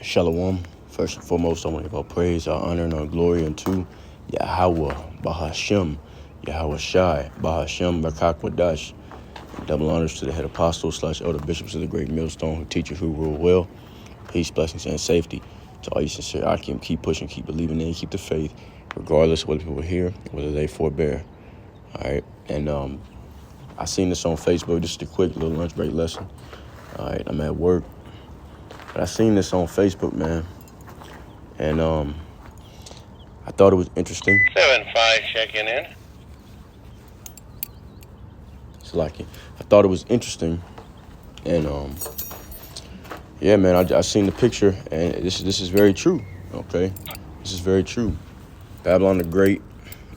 Shalom. First and foremost, I want to give all praise, our honor, and our glory unto Yahweh, Bahashem, Yahweh Shai, Bahashem, Bakakwadash. Double honors to the head apostle / elder bishops of the great millstone who teach you who rule well. Peace, blessings, and safety. To all you sincere Akim, keep pushing, keep believing in, keep the faith, regardless of whether people hear, whether they forbear. All right. And I seen this on Facebook, just a quick little lunch break lesson. All right, I'm at work. But I seen this on Facebook, man. And I thought it was interesting. 7-5 checking in. It's like I thought it was interesting. And yeah, man, I seen the picture, and this is very true. Okay, this is very true. Babylon the Great,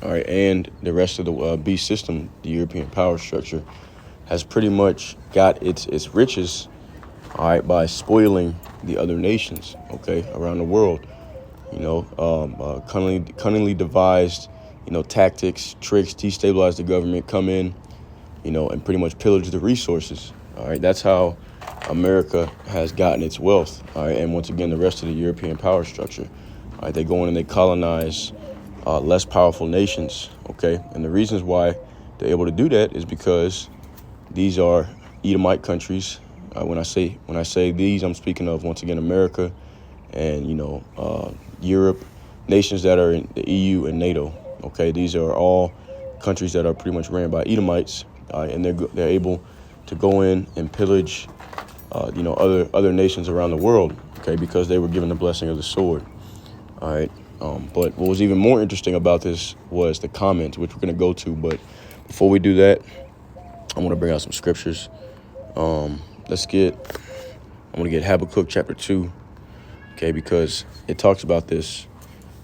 all right, and the rest of the beast system, the European power structure, has pretty much got its riches, all right, by spoiling the other nations, okay, around the world. You know, cunningly devised, tactics, tricks, destabilize the government, come in, and pretty much pillage the resources. All right, that's how America has gotten its wealth. All right, and once again, the rest of the European power structure. All right, they go in and they colonize less powerful nations. Okay, and the reasons why they're able to do that is because these are Edomite countries. When I say these, I'm speaking of, once again, America and Europe, nations that are in the EU and NATO. Okay, these are all countries that are pretty much ran by Edomites, and they're able to go in and pillage, other nations around the world. Okay, because they were given the blessing of the sword. All right, but what was even more interesting about this was the comments, which we're going to go to. But before we do that, I want to bring out some scriptures. I'm going to get Habakkuk chapter 2. Okay, because it talks about this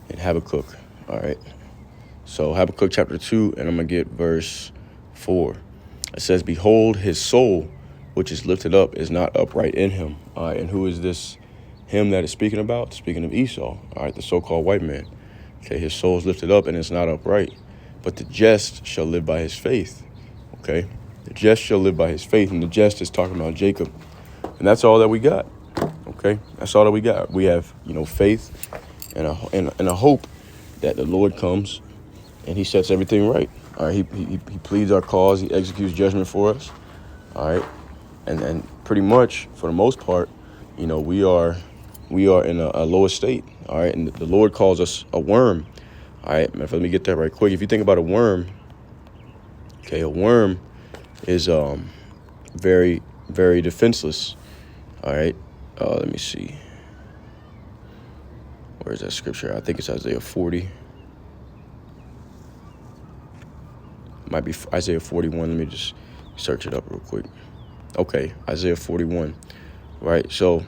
in Habakkuk. All right. So Habakkuk chapter 2, and I'm going to get verse 4. It says, "Behold, his soul, which is lifted up, is not upright in him." All right. And who is this him that is speaking about? Speaking of Esau. All right. The so-called white man. Okay. His soul is lifted up and it's not upright. But the just shall live by his faith. Okay. The just shall live by his faith. And the just is talking about Jacob. And that's all that we got. Okay, that's all that we got. We have, faith and a hope that the Lord comes and he sets everything right. All right, he pleads our cause. He executes judgment for us. All right, and pretty much for the most part, we are in a low estate. All right, and the Lord calls us a worm. All right, let me get that right quick. If you think about a worm, okay, a worm is very, very defenseless. All right. Let me see. Where is that scripture? I think it's Isaiah 40. Might be Isaiah 41. Let me just search it up real quick. Okay, Isaiah 41. Right. So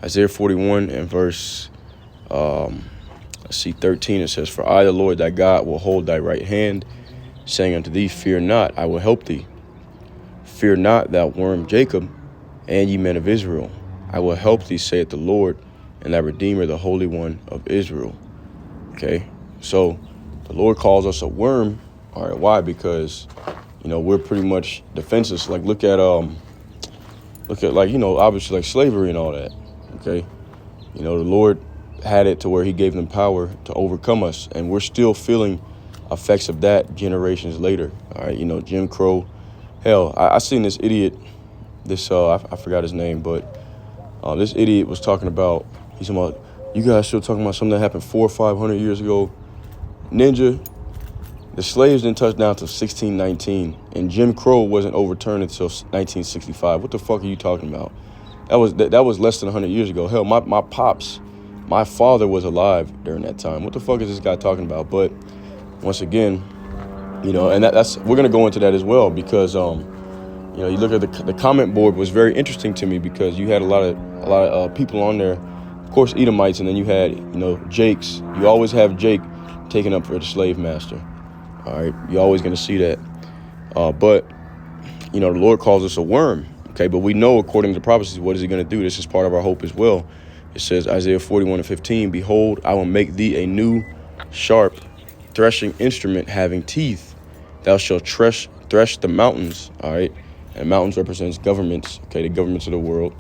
Isaiah 41 and verse 13. It says, "For I, the Lord thy God, will hold thy right hand, saying unto thee, Fear not, I will help thee. Fear not, thou worm Jacob, and ye men of Israel. I will help thee, saith the Lord, and thy Redeemer, the Holy One of Israel." Okay, so the Lord calls us a worm. All right, why? Because, we're pretty much defenseless. Like, look at obviously like slavery and all that. Okay, the Lord had it to where he gave them power to overcome us, and we're still feeling effects of that generations later. All right, Jim Crow. Hell, I seen this idiot. I forgot his name, but this idiot was talking about, he's talking about, you guys still talking about something that happened 400 or 500 years ago. Ninja, the slaves didn't touch down until 1619, and Jim Crow wasn't overturned until 1965. What the fuck are you talking about? That was less than 100 years ago. Hell, my pops, my father was alive during that time. What the fuck is this guy talking about? But once again, and that's we're gonna go into that as well, because you look at the comment board was very interesting to me, because you had a lot of people on there, of course Edomites, and then you had Jakes. You always have Jake taking up for the slave master. All right, you're always going to see that. But the Lord calls us a worm. Okay, but we know according to the prophecies, what is he going to do? This is part of our hope as well. It says Isaiah 41 and 15, "Behold, I will make thee a new sharp threshing instrument having teeth. Thou shalt thresh the mountains." All right. And mountains represents governments, okay, the governments of the world,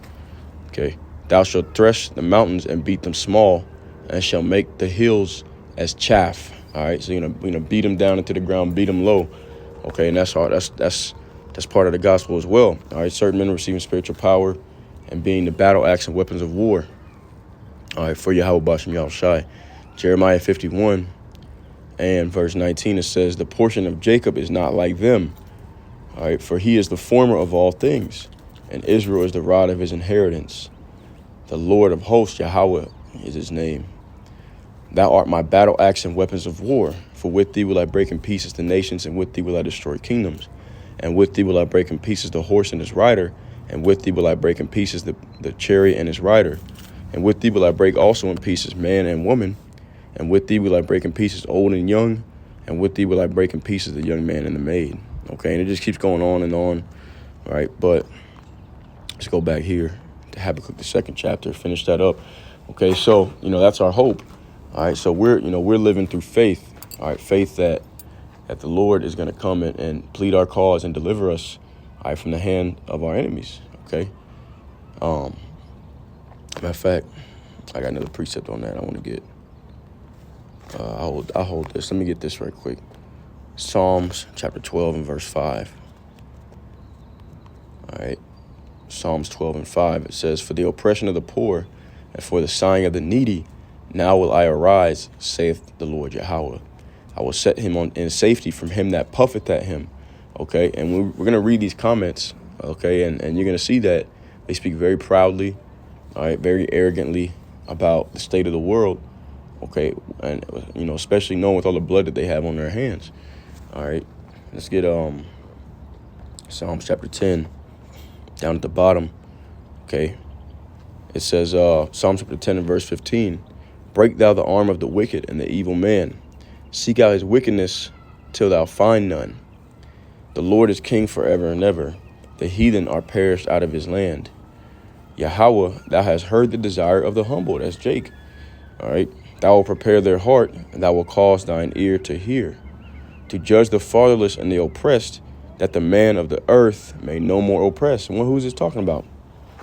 okay. Thou shalt thresh the mountains and beat them small, and shall make the hills as chaff. All right, so you're gonna beat them down into the ground, beat them low. Okay, and that's all. That's part of the gospel as well. All right, certain men receiving spiritual power and being the battle axe and weapons of war. All right, for Yahweh Bashem Yahushai. Jeremiah 51 and verse 19, it says, the portion of Jacob is not like them. All right, for he is the former of all things, and Israel is the rod of his inheritance. The Lord of hosts, Yahweh, is his name. Thou art my battle axe and weapons of war. For with thee will I break in pieces the nations, and with thee will I destroy kingdoms. And with thee will I break in pieces the horse and his rider, and with thee will I break in pieces the chariot and his rider. And with thee will I break also in pieces man and woman. And with thee will I break in pieces old and young. And with thee will I break in pieces the young man and the maid. Okay, and it just keeps going on and on. All right, but let's go back here to Habakkuk, the 2nd chapter, finish that up. Okay, so, that's our hope. All right, so we're living through faith. All right, faith that the Lord is going to come and plead our cause and deliver us, all right, from the hand of our enemies. Okay. Matter of fact, I got another precept on that I want to get. I'll hold this. Let me get this right quick. Psalms chapter 12 and verse 5. All right. Psalms 12 and 5. It says, for the oppression of the poor and for the sighing of the needy, now will I arise, saith the Lord Yahweh. I will set him in safety from him that puffeth at him. Okay. And we're going to read these comments. Okay. And you're going to see that they speak very proudly, all right, very arrogantly about the state of the world. Okay. And, especially knowing with all the blood that they have on their hands. All right. Let's get Psalms chapter 10 down at the bottom. Okay. It says, Psalm chapter 10 and verse 15, break thou the arm of the wicked and the evil man. Seek out his wickedness till thou find none. The Lord is king forever and ever. The heathen are perished out of his land. Yahweh, thou hast heard the desire of the humble. That's Jake. All right. Thou wilt prepare their heart, and thou wilt cause thine ear to hear, to judge the fatherless and the oppressed, that the man of the earth may no more oppress. And who's this talking about?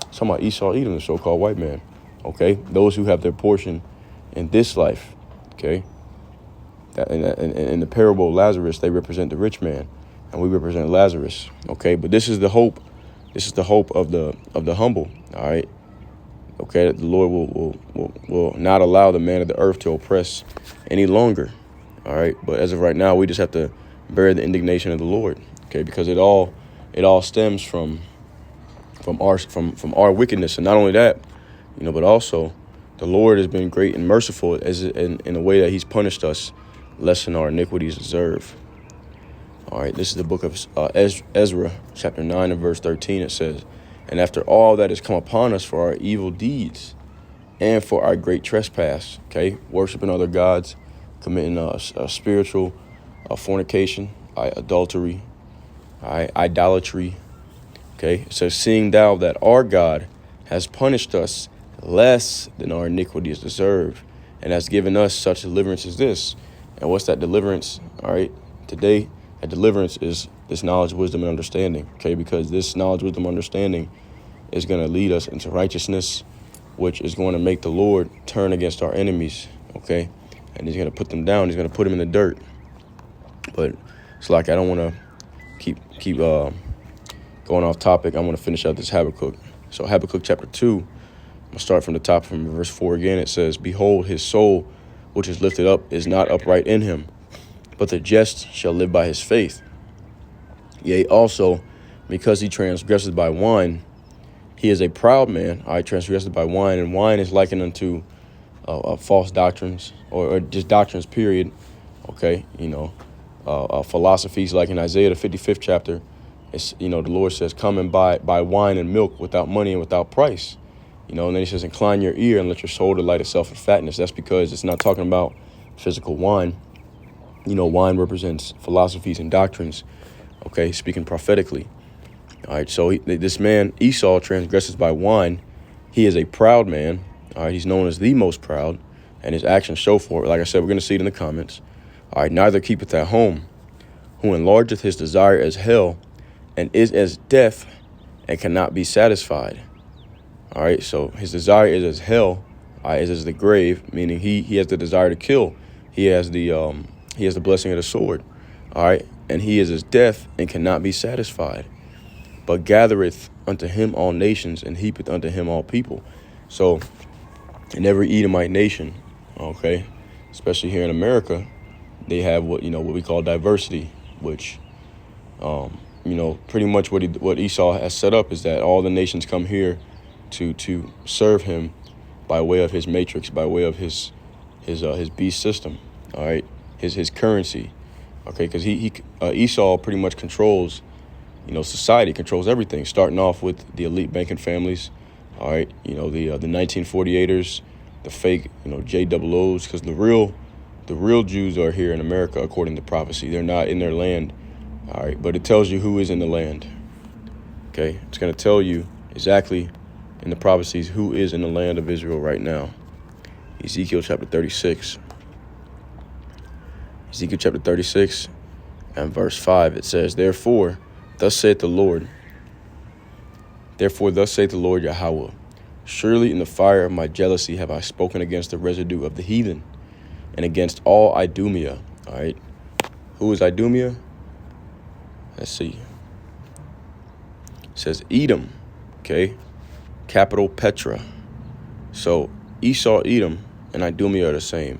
It's talking about Esau, Edom, the so-called white man. Okay. Those who have their portion in this life. Okay. In the parable of Lazarus, they represent the rich man, and we represent Lazarus. Okay, but this is the hope. This is the hope of the humble. All right. Okay, that the Lord will not allow the man of the earth to oppress any longer. All right, but as of right now, we just have to bear the indignation of the Lord. Okay, because it all stems from our wickedness, and not only that, but also the Lord has been great and merciful in a way that He's punished us less than our iniquities deserve. All right, this is the book of Ezra, chapter 9 and verse 13. It says, and after all that has come upon us for our evil deeds and for our great trespass, okay, worshiping other gods, committing spiritual fornication, adultery, idolatry, okay, it says, seeing thou that our God has punished us less than our iniquities deserve, and has given us such deliverance as this. And what's that deliverance? All right, today, that deliverance is this knowledge, wisdom, and understanding, okay, because this knowledge, wisdom, understanding is going to lead us into righteousness, which is going to make the Lord turn against our enemies, okay, and He's going to put them down. He's going to put them in the dirt. But it's like I don't want to keep going off topic. I want to finish out this Habakkuk. So Habakkuk chapter 2, I'm going to start from the top from verse 4 again. It says, behold, his soul, which is lifted up, is not upright in him, but the just shall live by his faith. Yea, also, because he transgresseth by wine, he is a proud man. I transgressed by wine, and wine is likened unto false doctrines or just doctrines, period. Okay, philosophies like in Isaiah, the 55th chapter, it's, the Lord says, come and buy wine and milk without money and without price. And then He says, incline your ear and let your soul delight itself in fatness. That's because it's not talking about physical wine. Wine represents philosophies and doctrines. Okay, speaking prophetically. All right, so this man, Esau, transgresses by wine. He is a proud man. All right, he's known as the most proud, and his actions show for it. Like I said, we're going to see it in the comments. All right, neither keepeth at home, who enlargeth his desire as hell, and is as deaf, and cannot be satisfied. All right, so his desire is as hell, is as the grave, meaning he has the desire to kill. He has the blessing of the sword. All right, and he is as death and cannot be satisfied, but gathereth unto him all nations and heapeth unto him all people. So in every Edomite nation, okay, especially here in America, they have what we call diversity, which pretty much what Esau has set up is that all the nations come here to serve him by way of his matrix, by way of his beast system. All right, his currency. Okay, because Esau pretty much controls, society, controls everything, starting off with the elite banking families. All right, the 1948ers, the fake JOOs, because the real Jews are here in America according to prophecy. They're not in their land. All right, but it tells you who is in the land. Okay, it's going to tell you exactly in the prophecies who is in the land of Israel right now. Ezekiel chapter 36. Ezekiel chapter 36 and verse 5, it says, Therefore, thus saith the Lord Yahweh, surely in the fire of my jealousy have I spoken against the residue of the heathen and against all Idumea. All right, who is Idumea? Let's see. It says Edom, okay, capital Petra. So Esau, Edom, and Idumea are the same.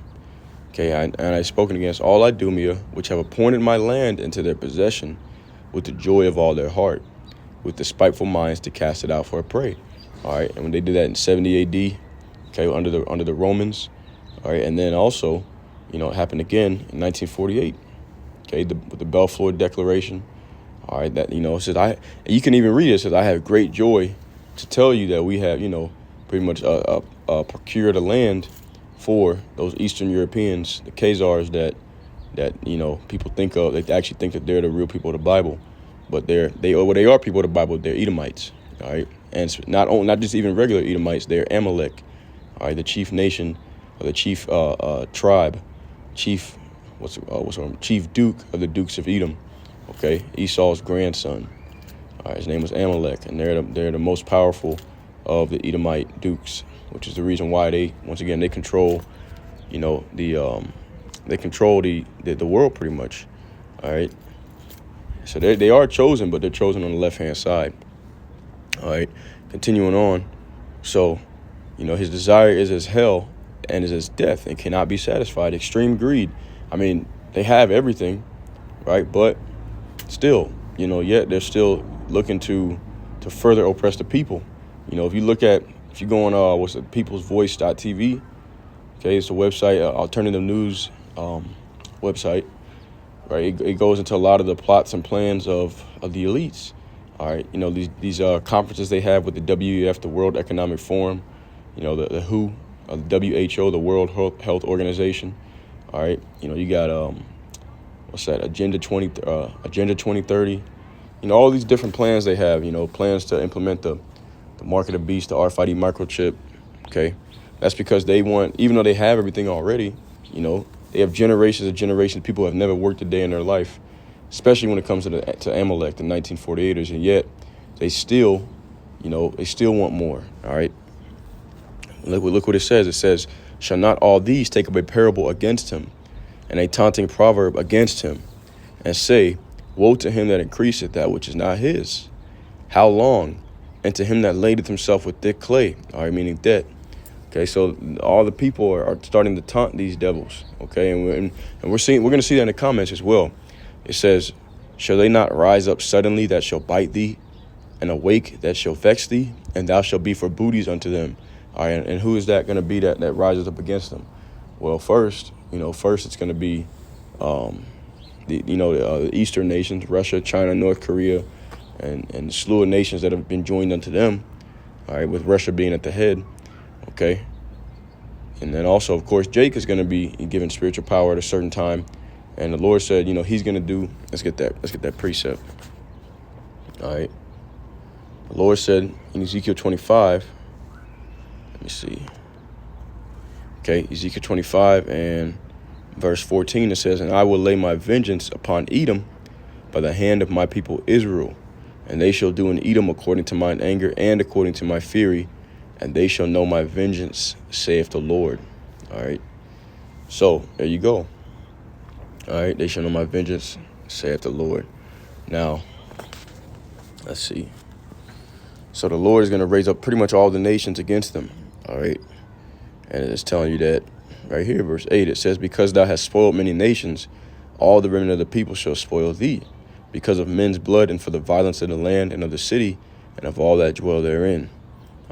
Okay, and I've spoken against all Idumea, which have appointed my land into their possession with the joy of all their heart, with the spiteful minds to cast it out for a prey. All right, and when they did that in 70 A.D., okay, under the Romans, all right, and then also, it happened again in 1948, okay, with the Balfour Declaration. All right, that it says you can even read it. It says I have great joy to tell you that we have pretty much procured a land for those Eastern Europeans, the Khazars that people think of. They actually think that they're the real people of the Bible, but they are people of the Bible. They're Edomites, all right, and it's not just even regular Edomites. They're Amalek, all right, the chief nation or the chief tribe, chief chief duke of the dukes of Edom, okay, Esau's grandson. All right, his name was Amalek, and they're the most powerful of the Edomite dukes, which is the reason why they control, they control the world pretty much. All right, so they are chosen, but they're chosen on the left hand side. All right, continuing on. So, his desire is as hell and is as death and cannot be satisfied. Extreme greed. I mean, they have everything, right? But still, yet they're still looking to further oppress the people. If you go on peoplesvoice.tv, okay, it's a website, alternative news website, right? It goes into a lot of the plots and plans of the elites. All right, these conferences they have with the WEF, the World Economic Forum, the WHO, the WHO, the World Health Organization. All right, you got what's that? Agenda 2030. All these different plans they have. Plans to implement the mark of the beast, the RFID microchip. Okay, that's because they want, even though they have everything already, they have generations and generations. People have never worked a day in their life, especially when it comes to Amalek, the 1948ers, and yet they still want more. All right. Look what it says. It says, shall not all these take up a parable against him, and a taunting proverb against him, and say, woe to him that increaseth that which is not his. How long? And to him that ladeth himself with thick clay, all right, meaning debt. Okay, so all the people are starting to taunt these devils. Okay, and we're going to see that in the comments as well. It says, shall they not rise up suddenly that shall bite thee, and awake that shall vex thee, and thou shalt be for booties unto them. All right, and who is that going to be that rises up against them? Well, first it's going to be the Eastern nations, Russia, China, North Korea, and the slew of nations that have been joined unto them, all right, with Russia being at the head, okay? And then also, of course, Jake is going to be given spiritual power at a certain time, and the Lord said, he's going to do, let's get that precept, all right? The Lord said in Ezekiel 25, let me see, okay, Ezekiel 25 and verse 14, it says, and I will lay my vengeance upon Edom by the hand of my people Israel, and they shall do in Edom according to mine anger and according to my fury, and they shall know my vengeance, saith the Lord. All right. So there you go. All right. They shall know my vengeance, saith the Lord. Now, let's see. So the Lord is going to raise up pretty much all the nations against them. All right. And it's telling you that right here, verse 8, it says, because thou hast spoiled many nations, all the remnant of the people shall spoil thee, because of men's blood and for the violence of the land and of the city and of all that dwell therein.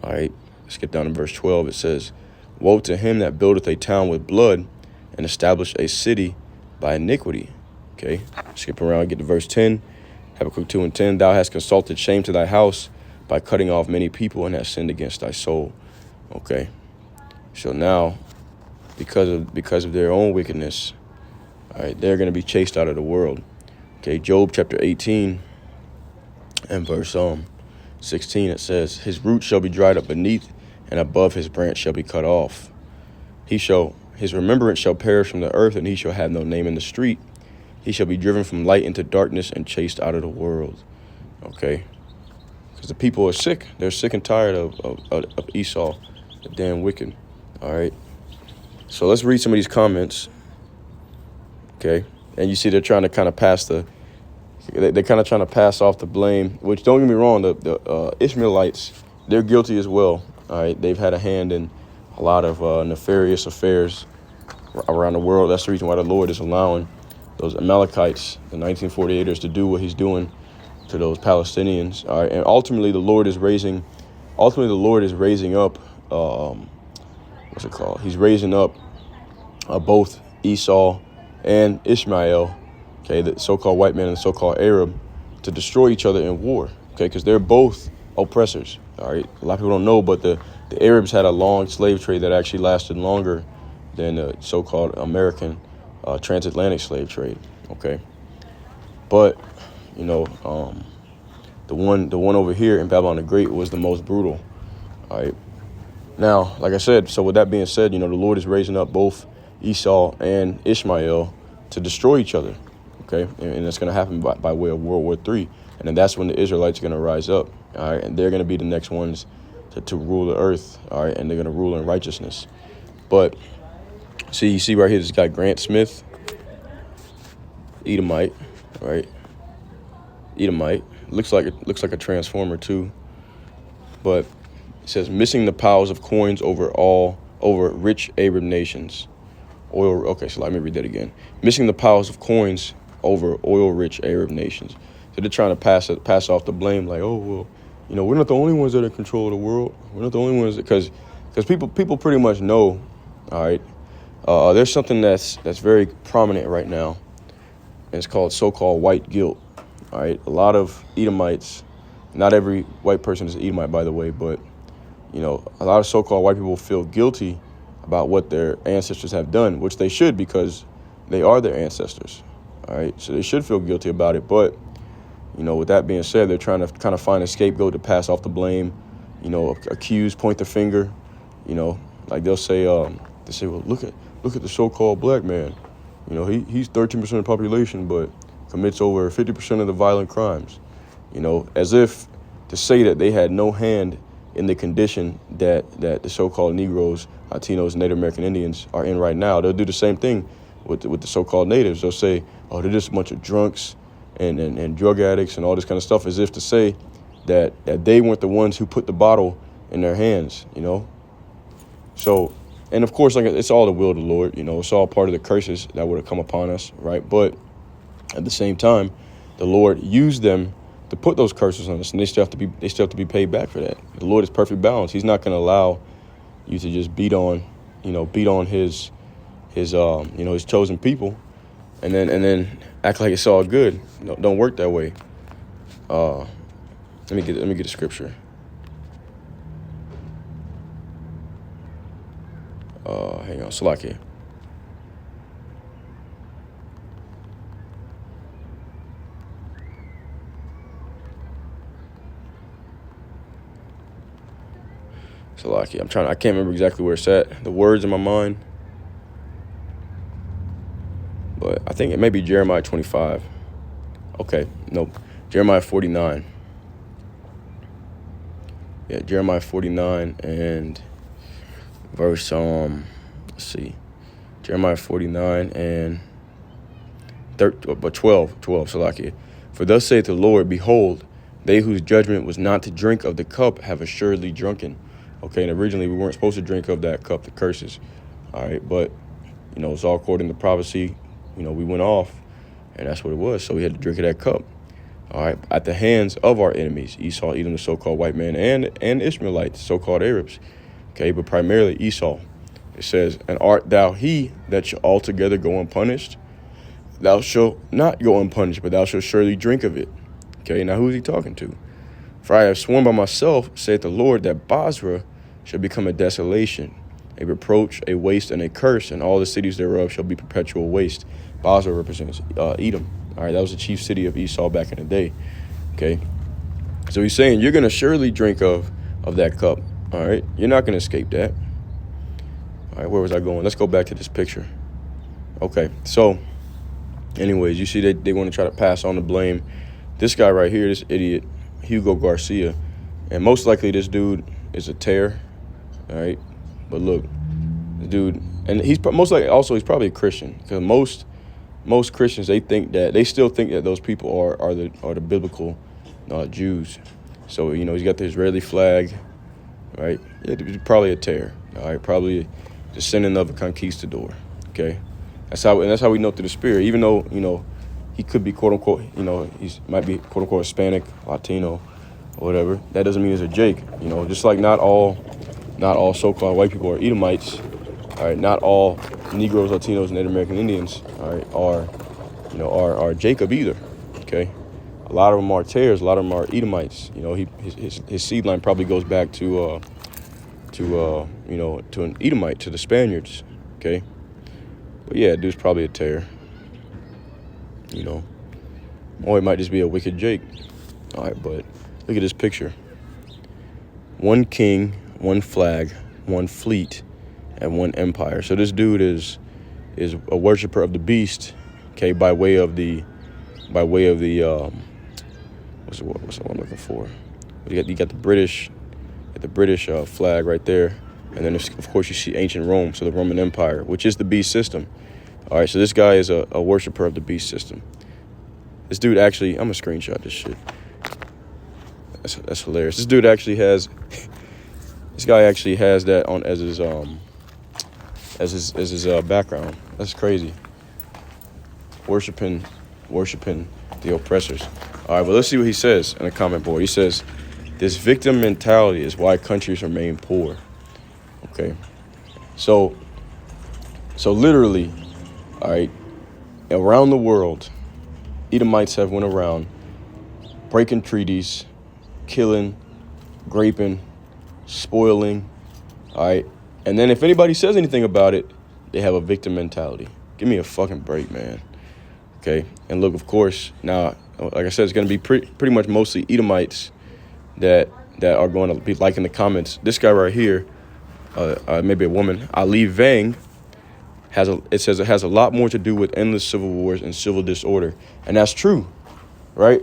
All right. Skip down to verse 12. It says, woe to him that buildeth a town with blood and establish a city by iniquity. Okay. Skip around, get to verse 10. Habakkuk 2 and 10. Thou hast consulted shame to thy house by cutting off many people and hast sinned against thy soul. Okay. So now, because of their own wickedness, all right, they're going to be chased out of the world. Okay. Job chapter 18 and verse 16, it says, his root shall be dried up beneath, and above his branch shall be cut off. His remembrance shall perish from the earth, and he shall have no name in the street. He shall be driven from light into darkness and chased out of the world. Okay? Because the people are sick. They're sick and tired of Esau, the damn wicked. All right? So let's read some of these comments. Okay? And you see they're trying to kind of they're kind of trying to pass off the blame, which, don't get me wrong, the Ishmaelites, they're guilty as well. All right? They've had a hand in a lot of nefarious affairs around the world. That's the reason why the Lord is allowing those Amalekites, the 1948ers, to do what he's doing to those Palestinians. All right, and ultimately the Lord is raising up, what's it called? He's raising up both Esau and Ishmael, okay, the so-called white man and the so-called Arab, to destroy each other in war, okay, because they're both oppressors. All right, a lot of people don't know, but the Arabs had a long slave trade that actually lasted longer than the so-called American transatlantic slave trade. Okay, but you know, the one over here in Babylon the Great was the most brutal. All right. Now, like I said, so with that being said, you know, the Lord is raising up both Esau and Ishmael to destroy each other. Okay, and it's going to happen by way of World War III, and then that's when the Israelites are going to rise up. All right, and they're going to be the next ones to rule the earth. All right, and they're going to rule in righteousness. But you see right here, this guy Grant Smith, Edomite, right? Edomite looks like a transformer too, but it says missing the piles of coins over rich Arab nations. Oil. Okay, so let me read that again. Missing the piles of coins over oil-rich Arab nations. So they're trying to pass off the blame, like, oh well, you know, we're not the only ones that are in control of the world. We're not the only ones because people pretty much know. All right, there's something that's very prominent right now, and it's called so-called white guilt. All right, a lot of Edomites, not every white person is an Edomite, by the way, but you know, a lot of so-called white people feel guilty about what their ancestors have done, which they should, because they are their ancestors. All right, so they should feel guilty about it. But you know, with that being said, they're trying to kind of find a scapegoat to pass off the blame. You know, accuse, point the finger. You know, like they'll say, well, look at the so-called black man. You know, he's 13% of the population, but commits over 50% of the violent crimes. You know, as if to say that they had no hand in the condition that the so-called Negroes, Latinos, Native American Indians are in right now. They'll do the same thing with the so-called natives. They'll say, oh, they're just a bunch of drunks and drug addicts and all this kind of stuff, as if to say that they weren't the ones who put the bottle in their hands, you know? So, and of course, like, it's all the will of the Lord, you know, it's all part of the curses that would have come upon us, right? But at the same time, the Lord used them to put those curses on us, and they still have to be paid back for that. The Lord is perfect balance. He's not going to allow you to just beat on his chosen people, and then act like it's all good. No, don't work that way. Let me get a scripture. Hang on, Salakia. Salakia. I can't remember exactly where it's at. The words in my mind. But I think it may be Jeremiah 25. Okay, nope. Jeremiah 49. Yeah, Jeremiah 49 and verse let's see, Jeremiah 49 and 12, Salakia. For thus saith the Lord, behold, they whose judgment was not to drink of the cup have assuredly drunken. Okay, and originally we weren't supposed to drink of that cup, the curses. All right, but, it's all according to prophecy. We went off, and that's what it was. So we had to drink of that cup. All right, at the hands of our enemies, Esau, Edom, the so-called white man, and Ishmaelites, so-called Arabs. Okay, but primarily Esau. It says, and art thou he that shall altogether go unpunished? Thou shalt not go unpunished, but thou shalt surely drink of it. Okay, now who is he talking to? For I have sworn by myself, saith the Lord, that Basra shall become a desolation, a reproach, a waste, and a curse, and all the cities thereof shall be perpetual waste. Basra represents Edom. All right, that was the chief city of Esau back in the day. Okay, so he's saying you're going to surely drink of that cup. All right, you're not going to escape that. All right, where was I going? Let's go back to this picture. Okay, so anyways, you see they want to try to pass on the blame. This guy right here, this idiot, Hugo Garcia, and most likely this dude is a tear. All right, but look, the dude, and he's most likely also he's probably a Christian, because most Christians they still think that those people are the biblical Jews. So he's got the Israeli flag, right? Yeah, he's probably a tear. All right, probably descendant of a conquistador. Okay, that's how we know through the Spirit. Even though he could be quote unquote might be quote unquote Hispanic, Latino, or whatever. That doesn't mean he's a Jake. Just like not all so-called white people are Edomites. All right, not all Negroes, Latinos, and Native American Indians, all right, are Jacob either. Okay, a lot of them are tares, a lot of them are Edomites. His seed line probably goes back to an Edomite, to the Spaniards. Okay, but yeah, dude's probably a tear. Or it might just be a wicked Jake. All right, but look at this picture. One king, one flag, one fleet, and one empire. So this dude is a worshiper of the beast, okay, by way of the what's the one I'm looking for? You got the British flag right there, and then of course you see ancient Rome, so the Roman Empire, which is the beast system. All right, so this guy is a worshiper of the beast system. This dude actually, I'm gonna screenshot this shit. That's hilarious. This dude actually has, this guy actually has that on as his background. That's crazy. Worshiping the oppressors. All right, but let's see what he says in the comment board. He says, this victim mentality is why countries remain poor. Okay, so literally, all right, around the world, Edomites have went around breaking treaties, killing, raping, spoiling, all right? And then if anybody says anything about it, they have a victim mentality. Give me a fucking break, man. Okay, and look, of course, now, like I said, it's going to be pretty much mostly Edomites that are going to be liking the comments. This guy right here, maybe a woman, Ali Vang, it says it has a lot more to do with endless civil wars and civil disorder. And that's true, right?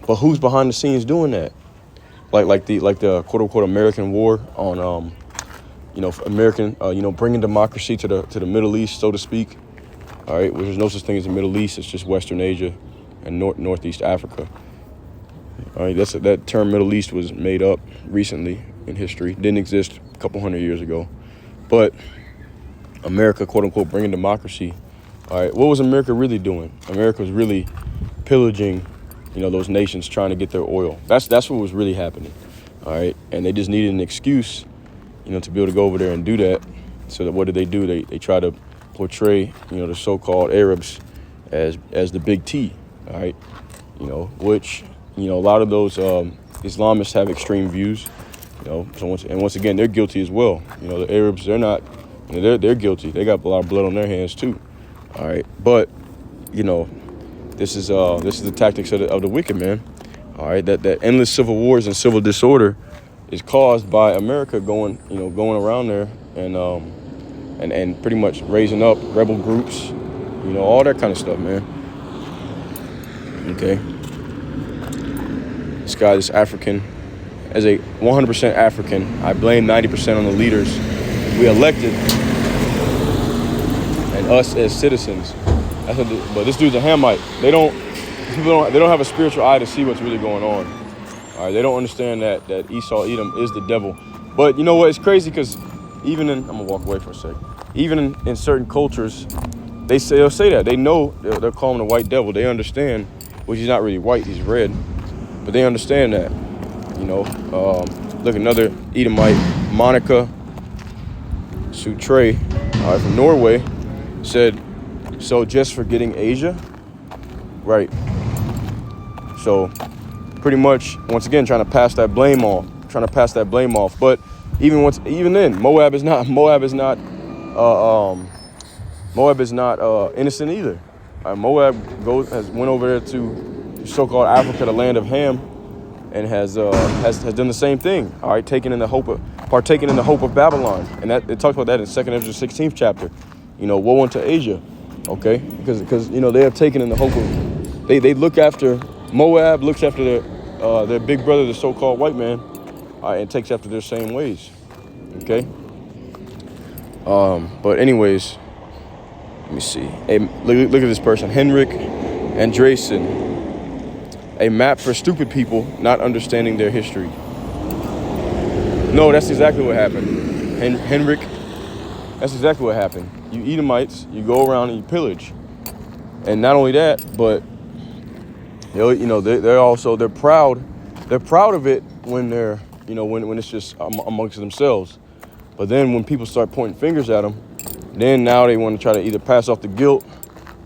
But who's behind the scenes doing that? Like the quote unquote American war on American bringing democracy to the Middle East, so to speak. All right, which there's no such thing as the Middle East. It's just Western Asia and Northeast Africa. All right, that term Middle East was made up recently in history. Didn't exist a couple hundred years ago. But America, quote unquote, bringing democracy. All right, what was America really doing? America was really pillaging, those nations, trying to get their oil. That's what was really happening. All right, and they just needed an excuse, to be able to go over there and do that. So that what did they do? They try to portray, the so-called Arabs as the big T. All right, which a lot of those Islamists have extreme views. So once again, they're guilty as well. The Arabs, they're not. They're guilty. They got a lot of blood on their hands too. All right, but this is the tactics of the wicked, man. All right, that endless civil wars and civil disorder is caused by America going around there and pretty much raising up rebel groups, all that kind of stuff, man. Okay, this guy, this African as a 100% African. I blame 90% on the leaders we elected and us as citizens. But this dude's a Hamite. They don't have a spiritual eye to see what's really going on. All right, they don't understand that Esau Edom is the devil. But you know what? It's crazy because I'm gonna walk away for a sec. Even in certain cultures, they'll say that they know they're calling him the white devil. They understand, well, he's not really white, he's red, but they understand that. Look, another Edomite, Monica Sutre, from Norway, said, so just for getting Asia, right? So pretty much, once again, trying to pass that blame off. But even then, Moab is not innocent either. Moab went over there to so-called Africa, the land of Ham, and has done the same thing. All right, partaking in the hope of Babylon, and that it talks about that in 2nd Ezra 16th chapter. Woe unto Asia, okay? Because they have taken in the hope of they look after Moab, looks after their big brother, the so-called white man, and takes after their same ways, okay? But anyways, let me see. Hey, look at this person, Henrik Andresen. A map for stupid people not understanding their history. No, that's exactly what happened. Henrik, that's exactly what happened. You Edomites, you go around and you pillage. And not only that, but they're proud. They're proud of it when they're, when it's just amongst themselves. But then when people start pointing fingers at them, then now they want to try to either pass off the guilt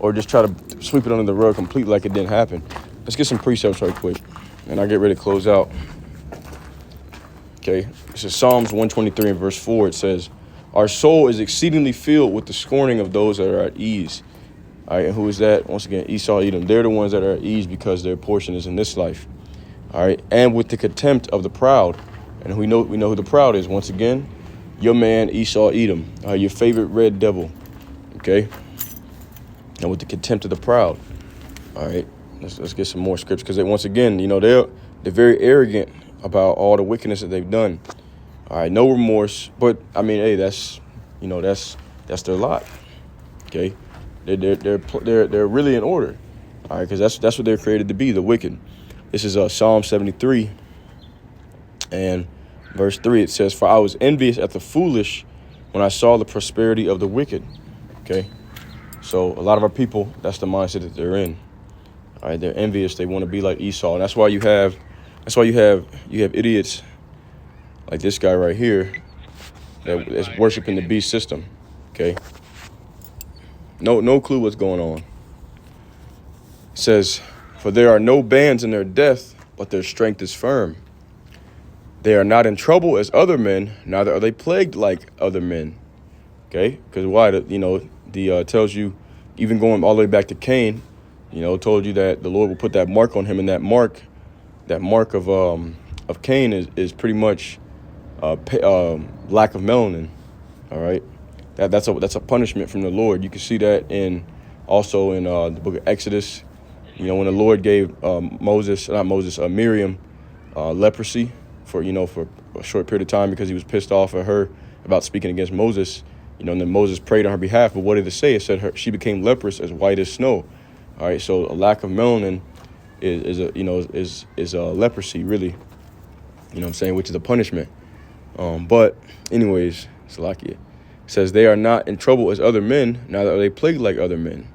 or just try to sweep it under the rug completely like it didn't happen. Let's get some precepts right quick, and I'll get ready to close out. Okay, this is Psalms 123 and verse 4. It says, our soul is exceedingly filled with the scorning of those that are at ease. All right, and who is that? Once again, Esau, Edom. They're the ones that are at ease because their portion is in this life. All right, and with the contempt of the proud. And we know who the proud is. Once again, your man Esau, Edom, your favorite red devil. Okay, and with the contempt of the proud. All right. Let's get some more scripts because once again, they're very arrogant about all the wickedness that they've done. All right, no remorse, but I mean, hey, that's their lot. Okay, they're really in order. All right, because that's what they're created to be, the wicked. This is Psalm 73 and verse 3. It says, "For I was envious at the foolish when I saw the prosperity of the wicked." Okay, so a lot of our people, that's the mindset that they're in. All right, they're envious. They want to be like Esau, and that's why you have idiots like this guy right here that's worshiping the beast system. Okay, no clue what's going on. It says, "For there are no bands in their death, but their strength is firm. They are not in trouble as other men, neither are they plagued like other men." Okay, because why? The tells you, even going all the way back to Cain. Told you that the Lord will put that mark on him, and that mark of Cain is pretty much lack of melanin. All right, that's a punishment from the Lord. You can see that also in the book of Exodus. When the Lord gave Miriam leprosy for a short period of time because he was pissed off at her about speaking against Moses. And then Moses prayed on her behalf. But what did it say? It said she became leprous as white as snow. All right, so a lack of melanin is a leprosy, really. Which is a punishment. But anyways, Salakia says they are not in trouble as other men, neither are they plagued like other men.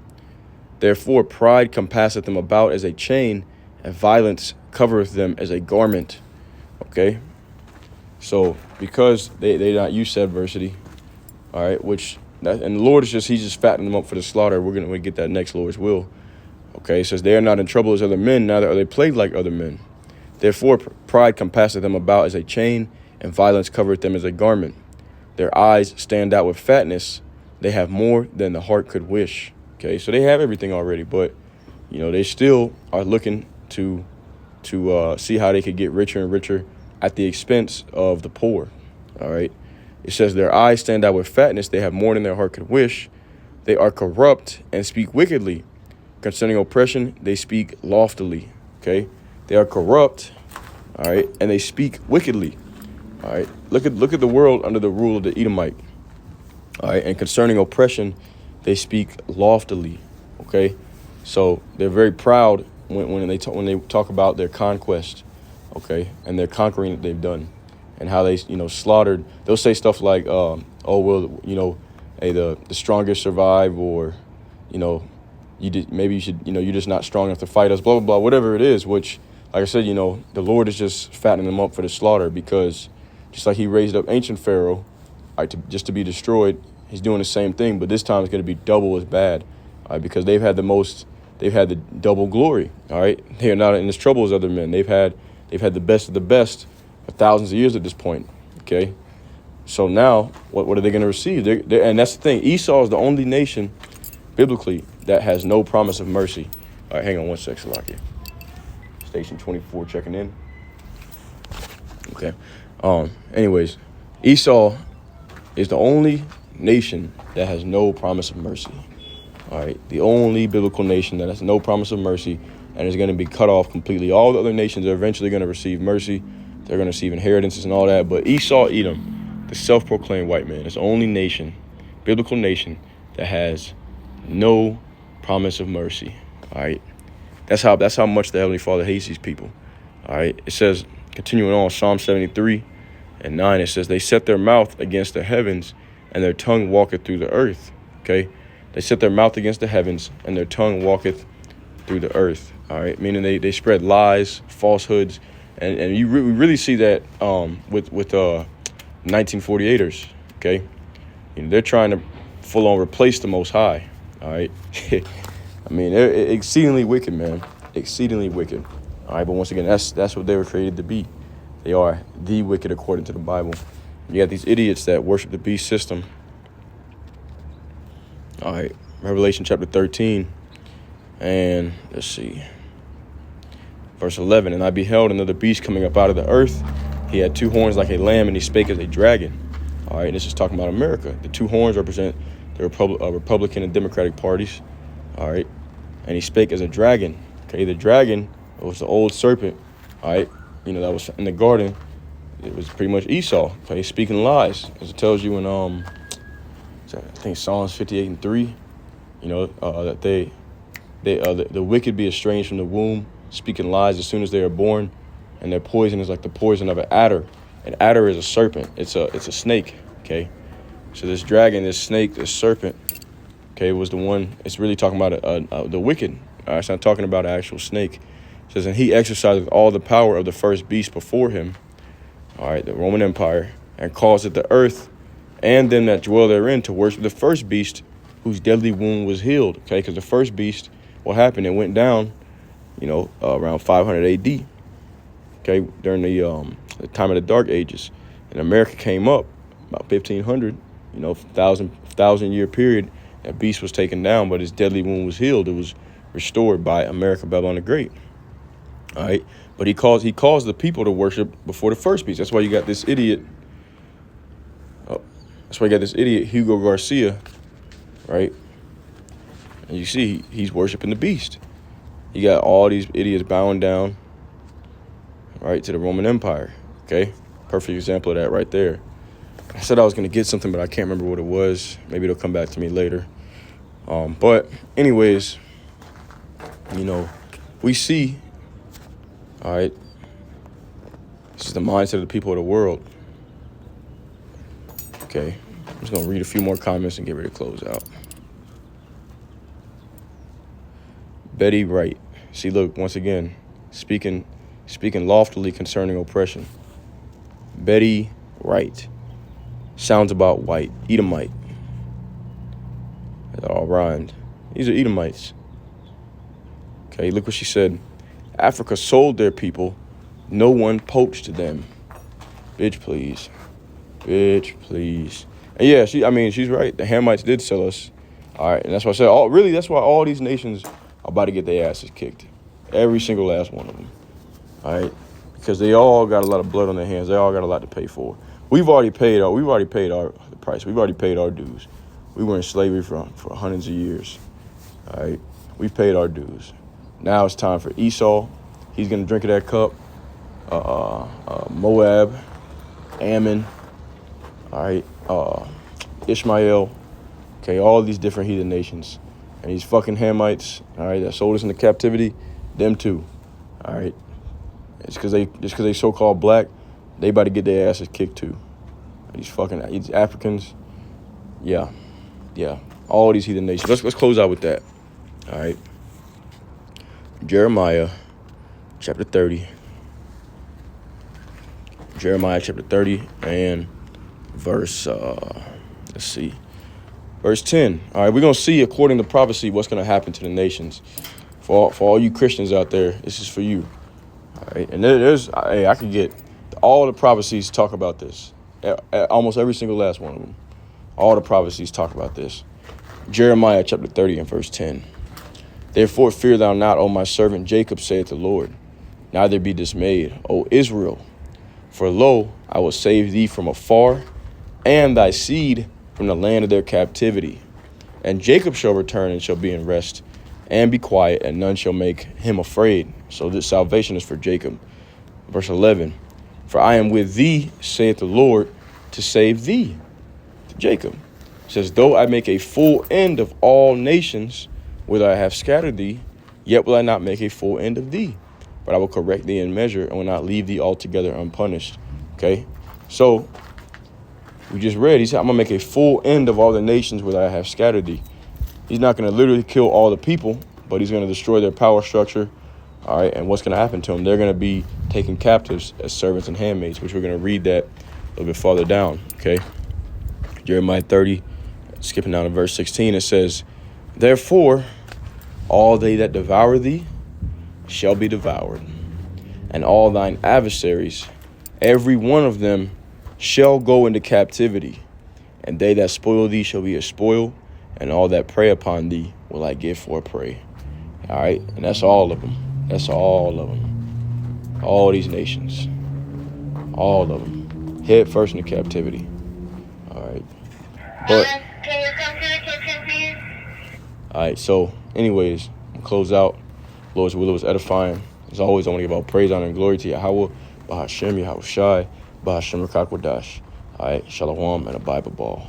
Therefore, pride compasseth them about as a chain, and violence covereth them as a garment. Okay, so because they not used to adversity, all right, and the Lord he's just fattening them up for the slaughter. We're gonna get that next, Lord's will. Okay, it says, they are not in trouble as other men, neither are they plagued like other men. Therefore, pride compasseth them about as a chain, and violence covereth them as a garment. Their eyes stand out with fatness. They have more than the heart could wish. Okay, so they have everything already, but, they still are looking to see how they could get richer and richer at the expense of the poor. All right, it says, their eyes stand out with fatness. They have more than their heart could wish. They are corrupt and speak wickedly. Concerning oppression, they speak loftily. Okay, they are corrupt All right, and they speak wickedly. All right, look at the world under the rule of the Edomite. All right, and concerning oppression, they speak loftily. Okay, so they're very proud when they talk about their conquest. Okay, and their conquering that they've done, and how they slaughtered. They'll say stuff like, "Oh well, hey, the strongest survive," or, you know, maybe you should, you're just not strong enough to fight us. Blah blah blah, whatever it is. Which, like I said, the Lord is just fattening them up for the slaughter, because just like He raised up ancient Pharaoh, just to be destroyed, He's doing the same thing, but this time it's going to be double as bad, all right, because they've had the double glory, all right. They are not in as trouble as other men. They've had the best of the best for thousands of years at this point, okay. So now, what are they going to receive? And that's the thing. Esau is the only nation, biblically, that has no promise of mercy. All right, hang on one sec, Salakia. Station 24 checking in. Okay. Anyways, Esau is the only nation that has no promise of mercy. All right, the only biblical nation that has no promise of mercy and is going to be cut off completely. All the other nations are eventually going to receive mercy. They're going to receive inheritances and all that. But Esau, Edom, the self-proclaimed white man, is the only nation, biblical nation, that has no promise of mercy. All right, that's how much the Heavenly Father hates these people. All right, it says, continuing on, Psalm 73:9, it says, they set their mouth against the heavens, and their tongue walketh through the earth. Okay, they set their mouth against the heavens, and their tongue walketh through the earth. All right, meaning they spread lies, falsehoods, and we really see that with 1948ers. Okay, they're trying to full on replace the Most High. All right, I mean, they're exceedingly wicked, man, exceedingly wicked. All right, but once again, that's what they were created to be. They are the wicked according to the Bible. You got these idiots that worship the beast system. All right, Revelation chapter 13, and let's see, verse 11. And I beheld another beast coming up out of the earth. He had two horns like a lamb, and he spake as a dragon. All right, this is talking about America. The two horns represent the Republican and Democratic parties. All right, and he spake as a dragon. Okay, the dragon was the old serpent. All right, that was in the garden. It was pretty much Esau. Okay, speaking lies, as it tells you in I think Psalms 58:3. That the wicked be estranged from the womb, speaking lies as soon as they are born, and their poison is like the poison of an adder. An adder is a serpent. It's a snake. Okay, so this dragon, this snake, this serpent, okay, was the one. It's really talking about the wicked. It's not talking about an actual snake. It says, and he exercised all the power of the first beast before him. All right, the Roman Empire, and caused the earth and them that dwell therein to worship the first beast, whose deadly wound was healed. Okay, because the first beast, what happened? It went down, around 500 A.D. Okay, during the time of the Dark Ages, and America came up about 1500. Thousand year period. That beast was taken down, but his deadly wound was healed. It was restored by America, Babylon the Great. All right, but he caused the people to worship before the first beast. That's why you got this idiot. That's why you got this idiot Hugo Garcia, right? And you see he's worshiping the beast. You got all these idiots bowing down, right, to the Roman Empire. Okay, perfect example of that right there. I said I was going to get something, but I can't remember what it was. Maybe it'll come back to me later. But anyways, we see, all right, this is the mindset of the people of the world. Okay, I'm just going to read a few more comments and get ready to close out. Betty Wright. See, look, once again, speaking loftily concerning oppression. Betty Wright. Sounds about white. Edomite. That all rhymed. These are Edomites. Okay, look what she said. Africa sold their people. No one poached them. Bitch, please. Bitch, please. And yeah, she's right. The Hamites did sell us. All right, and that's why I said, that's why all these nations are about to get their asses kicked. Every single last one of them. All right, because they all got a lot of blood on their hands. They all got a lot to pay for. We've already paid the price. We've already paid our dues. We were in slavery for hundreds of years. All right, we've paid our dues. Now it's time for Esau. He's gonna drink of that cup. Moab, Ammon, all right, Ishmael, okay, all these different heathen nations. And these fucking Hamites, all right, that sold us into captivity, them too, all right. It's because they so-called black, they about to get their asses kicked too. These Africans, yeah, all these heathen nations. Let's close out with that, all right. Jeremiah chapter 30. Jeremiah chapter 30 and verse, verse 10. All right, we're going to see, according to prophecy, what's going to happen to the nations. For all you Christians out there, this is for you. All right, and I could get all the prophecies talk about this. Almost every single last one of them. All the prophecies talk about this. Jeremiah chapter 30 and verse 10. Therefore fear thou not, O my servant Jacob, saith the Lord. Neither be dismayed, O Israel. For lo, I will save thee from afar, and thy seed from the land of their captivity. And Jacob shall return and shall be in rest, and be quiet, and none shall make him afraid. So this salvation is for Jacob. Verse 11. For I am with thee, saith the Lord, to save thee. To Jacob. It says, though I make a full end of all nations, whither I have scattered thee, yet will I not make a full end of thee. But I will correct thee in measure, and will not leave thee altogether unpunished. Okay? So, we just read, he said, I'm going to make a full end of all the nations whither I have scattered thee. He's not going to literally kill all the people, but he's going to destroy their power structure. All right, and what's going to happen to them? They're going to be taken captives as servants and handmaids, which we're going to read that a little bit farther down. Okay? Jeremiah 30, skipping down to verse 16, it says, therefore, all they that devour thee shall be devoured, and all thine adversaries, every one of them, shall go into captivity, and they that spoil thee shall be a spoil, and all that prey upon thee will I give for a prey. All right, and that's all of them. That's all of them. All these nations. All of them. Head first into captivity. All right. But Can you come to the kitchen, please? all right, so anyways, I'm close out. Lord's will was edifying. As always, I want to give all praise, honor, and glory to Yahweh, Bahashem, Yahweh Shai, Bahashem Rakakwadash. All right, Shalom, and a Bible ball.